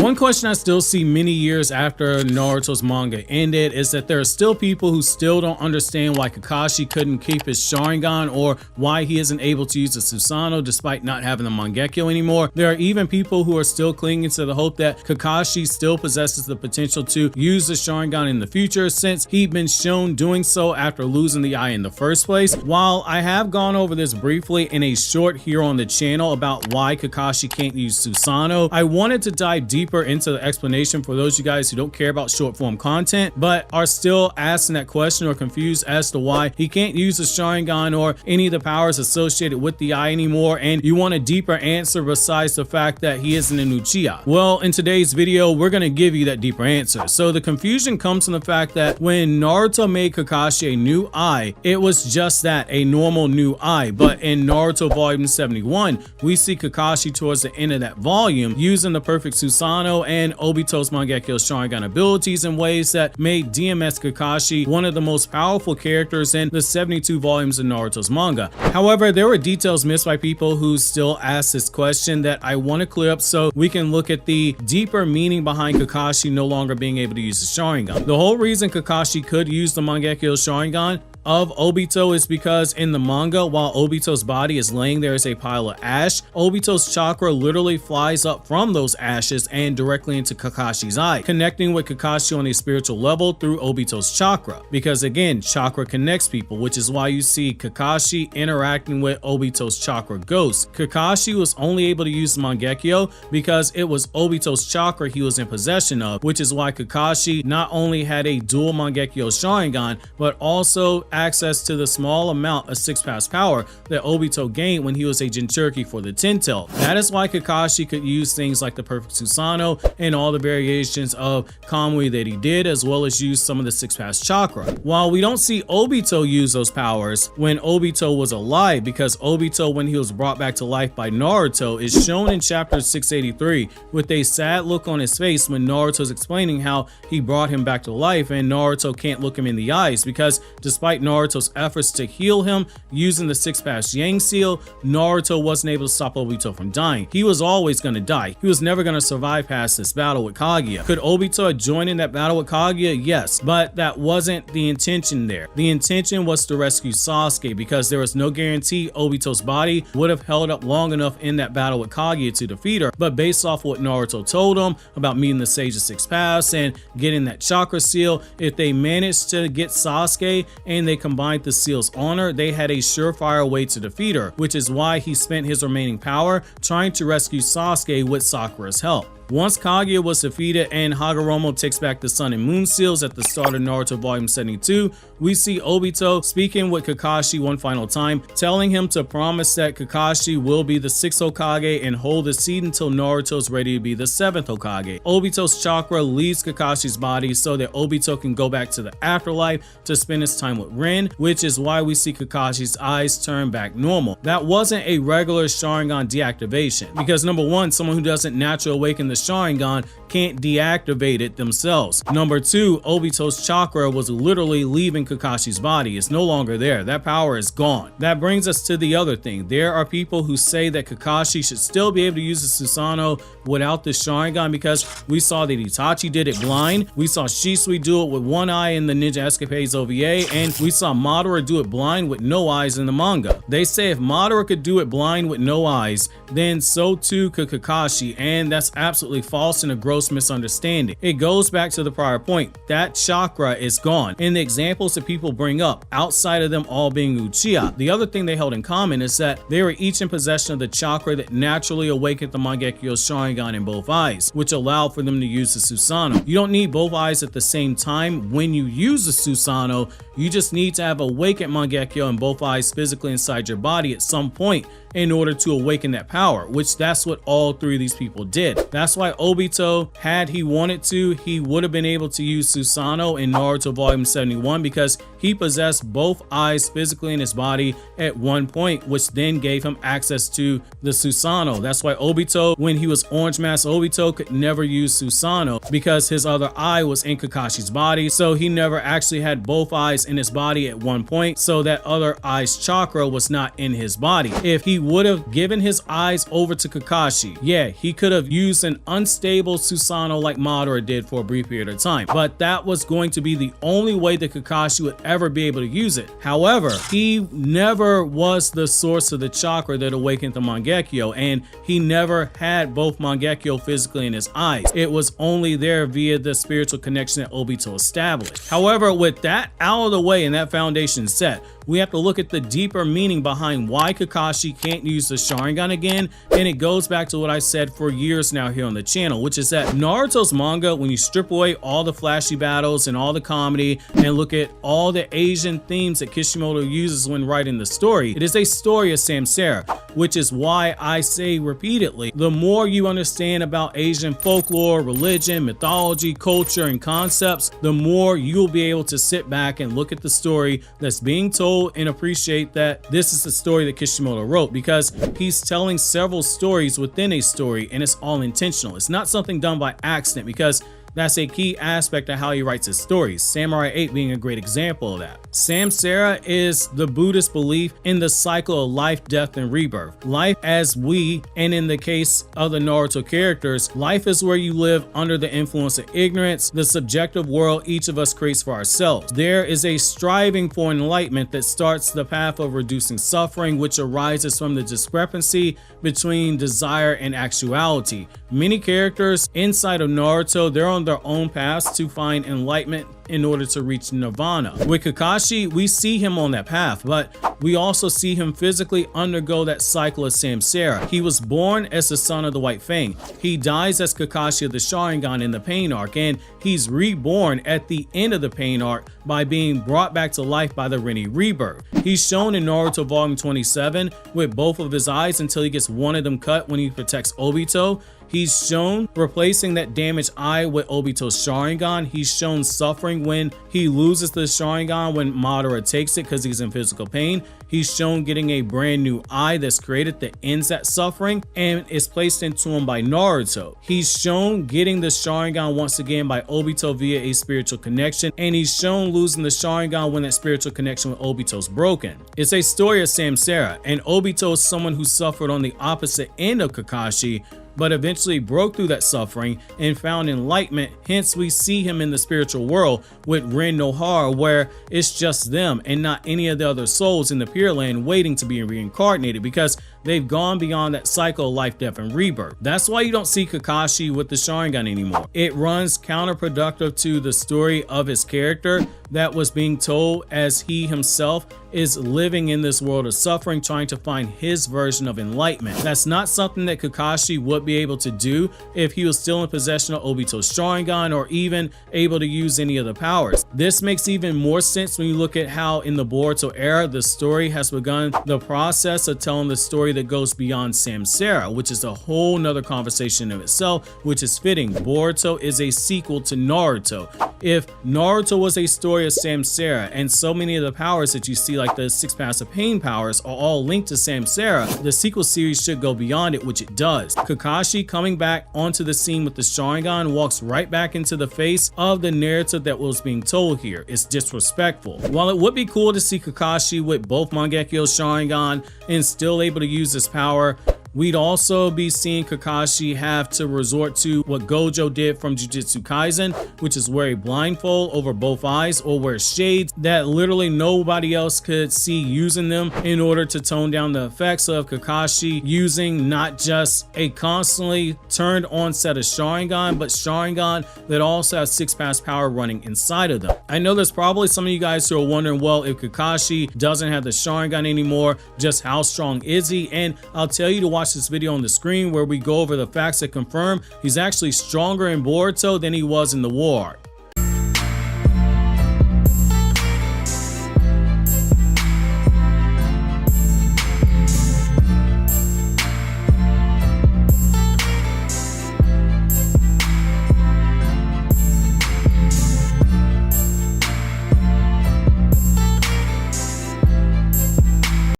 One question I still see many years after Naruto's manga ended is that there are still people who still don't understand why Kakashi couldn't keep his Sharingan, or why he isn't able to use the Susanoo despite not having the mangekyou anymore. There are even people who are still clinging to the hope that Kakashi still possesses the potential to use the Sharingan in the future, since he'd been shown doing so after losing the eye in the first place. While I have gone over this briefly in a short here on the channel about why Kakashi can't use Susanoo, I wanted to dive deeper into the explanation for those of you guys who don't care about short form content but are still asking that question or confused as to why he can't use the Sharingan or any of the powers associated with the eye anymore, and you want a deeper answer besides the fact that he isn't an Uchiha. Well, in today's video we're going to give you that deeper answer. So the confusion comes from the fact that when Naruto made Kakashi a new eye, it was just that, a normal new eye. But in Naruto volume 71, we see Kakashi towards the end of that volume using the perfect Susanoo and Obito's mangekyou Sharingan abilities in ways that made DMS Kakashi one of the most powerful characters in the 72 volumes of Naruto's manga. However, there were details missed by people who still ask this question that I want to clear up so we can look at the deeper meaning behind Kakashi no longer being able to use the Sharingan. The whole reason Kakashi could use the mangekyou Sharingan of Obito is because in the manga, while Obito's body is laying there as a pile of ash, Obito's chakra literally flies up from those ashes and directly into Kakashi's eye, connecting with Kakashi on a spiritual level through Obito's chakra. Because again, chakra connects people, which is why you see Kakashi interacting with Obito's chakra ghost. Kakashi was only able to use mangekyou because it was Obito's chakra he was in possession of, which is why Kakashi not only had a dual mangekyou Sharingan, but also access to the small amount of 6-pass power that Obito gained when he was a Jinchuriki for the Ten-Tail. That is why Kakashi could use things like the perfect Susanoo and all the variations of Kamui that he did, as well as use some of the 6-pass chakra. While we don't see Obito use those powers when Obito was alive, because Obito, when he was brought back to life by Naruto, is shown in chapter 683 with a sad look on his face when Naruto's explaining how he brought him back to life, and Naruto can't look him in the eyes because despite Naruto's efforts to heal him using the 6-pass Yang seal, Naruto wasn't able to stop Obito from dying. He was always going to die. He was never going to survive past this battle with Kaguya. Could Obito have joined in that battle with Kaguya? Yes, but that wasn't the intention there. The intention was to rescue Sasuke because there was no guarantee Obito's body would have held up long enough in that battle with Kaguya to defeat her, but based off what Naruto told him about meeting the Sage of 6 Paths and getting that chakra seal, if they managed to get Sasuke and they combined the seal's honor, they had a surefire way to defeat her, which is why he spent his remaining power trying to rescue Sasuke with Sakura's help. Once Kaguya was defeated and Hagoromo takes back the Sun and Moon seals at the start of Naruto volume 72, we see Obito speaking with Kakashi one final time, telling him to promise that Kakashi will be the 6th Hokage and hold the seat until Naruto's ready to be the 7th Hokage. Obito's chakra leaves Kakashi's body so that Obito can go back to the afterlife to spend his time with Rin, which is why we see Kakashi's eyes turn back normal. That wasn't a regular Sharingan deactivation, because number one, someone who doesn't naturally awaken the Sharingan can't deactivate it themselves. Number two, Obito's chakra was literally leaving Kakashi's body. It's no longer there. That power is gone. That brings us to the other thing. There are people who say that Kakashi should still be able to use the Susanoo without the Sharingan because we saw that Itachi did it blind. We saw Shisui do it with one eye in the Ninja Escapades OVA, and we saw Madara do it blind with no eyes in the manga. They say if Madara could do it blind with no eyes, then so too could Kakashi, and that's absolutely false and a gross misunderstanding. It goes back to the prior point. That chakra is gone. And the examples that people bring up, outside of them all being Uchiha, the other thing they held in common is that they were each in possession of the chakra that naturally awakened the mangekyou Sharingan in both eyes, which allowed for them to use the Susanoo. You don't need both eyes at the same time when you use the Susanoo. You just need to have awakened mangekyou in both eyes physically inside your body at some point in order to awaken that power, which that's what all three of these people did. That's why Obito, had he wanted to, he would have been able to use Susanoo in Naruto volume 71 because he possessed both eyes physically in his body at one point, which then gave him access to the Susanoo. That's why Obito, when he was Orange Mask Obito, could never use Susanoo because his other eye was in Kakashi's body. So he never actually had both eyes in his body at one point. So that other eye's chakra was not in his body. If he would have given his eyes over to Kakashi, yeah, he could have used an unstable Susanoo like Madara did for a brief period of time. But that was going to be the only way that Kakashi would ever be able to use it. However, he never was the source of the chakra that awakened the mangekyou, and he never had both mangekyou physically in his eyes. It was only there via the spiritual connection that Obito established. However, with that out of the way and that foundation set, we have to look at the deeper meaning behind why Kakashi can't use the Sharingan again, and it goes back to what I said for years now here on the channel, which is that Naruto's manga, when you strip away all the flashy battles and all the comedy and look at all the Asian themes that Kishimoto uses when writing the story, it is a story of Samsara, which is why I say repeatedly, the more you understand about Asian folklore, religion, mythology, culture, and concepts, the more you'll be able to sit back and look at the story that's being told and appreciate that this is the story that Kishimoto wrote, because he's telling several stories within a story, and it's all intentional. It's not something done by accident, because that's a key aspect of how he writes his stories, Samurai 8 being a great example of that. Samsara is the Buddhist belief in the cycle of life, death, and rebirth. Life as we, and in the case of the Naruto characters, life is where you live under the influence of ignorance, the subjective world each of us creates for ourselves. There is a striving for enlightenment that starts the path of reducing suffering, which arises from the discrepancy between desire and actuality. Many characters inside of Naruto, they're on their own paths to find enlightenment in order to reach nirvana. With Kakashi, we see him on that path, but we also see him physically undergo that cycle of Samsara. He was born as the son of the White Fang. He dies as Kakashi of the Sharingan in the Pain arc, and he's reborn at the end of the Pain arc by being brought back to life by the Rini rebirth. He's shown in Naruto Volume 27 with both of his eyes until he gets one of them cut when he protects Obito. He's shown replacing that damaged eye with Obito's Sharingan. He's shown suffering when he loses the Sharingan when Madara takes it because he's in physical pain. He's shown getting a brand new eye that's created that ends that suffering and is placed into him by Naruto. He's shown getting the Sharingan once again by Obito via a spiritual connection, and he's shown losing the Sharingan when that spiritual connection with Obito's broken. It's a story of Samsara, and Obito is someone who suffered on the opposite end of Kakashi, but eventually broke through that suffering and found enlightenment. Hence, we see him in the spiritual world with Ren Nohara, where it's just them and not any of the other souls in the Pure Land waiting to be reincarnated, because they've gone beyond that cycle of life, death, and rebirth. That's why you don't see Kakashi with the Sharingan anymore. It runs counterproductive to the story of his character that was being told, as he himself is living in this world of suffering, trying to find his version of enlightenment. That's not something that Kakashi would be able to do if he was still in possession of Obito's Sharingan or even able to use any of the powers. This makes even more sense when you look at how in the Boruto era, the story has begun the process of telling the story that goes beyond Samsara, which is a whole nother conversation of itself, which is fitting. Boruto is a sequel to Naruto. If Naruto was a story of Samsara, and so many of the powers that you see, like the 6 Paths of Pain powers, are all linked to Samsara, the sequel series should go beyond it, which it does. Kakashi coming back onto the scene with the Sharingan walks right back into the face of the narrative that was being told here. It's disrespectful. While it would be cool to see Kakashi with both mangekyou Sharingan and still able to use this power, we'd also be seeing Kakashi have to resort to what Gojo did from Jujutsu Kaisen, which is wear a blindfold over both eyes or wear shades that literally nobody else could see using them, in order to tone down the effects of Kakashi using not just a constantly turned on set of Sharingan, but Sharingan that also has 6 Paths power running inside of them. I know there's probably some of you guys who are wondering, well, if Kakashi doesn't have the Sharingan anymore, just how strong is he? And I'll tell you to watch this video on the screen where we go over the facts that confirm he's actually stronger in Boruto than he was in the war arc.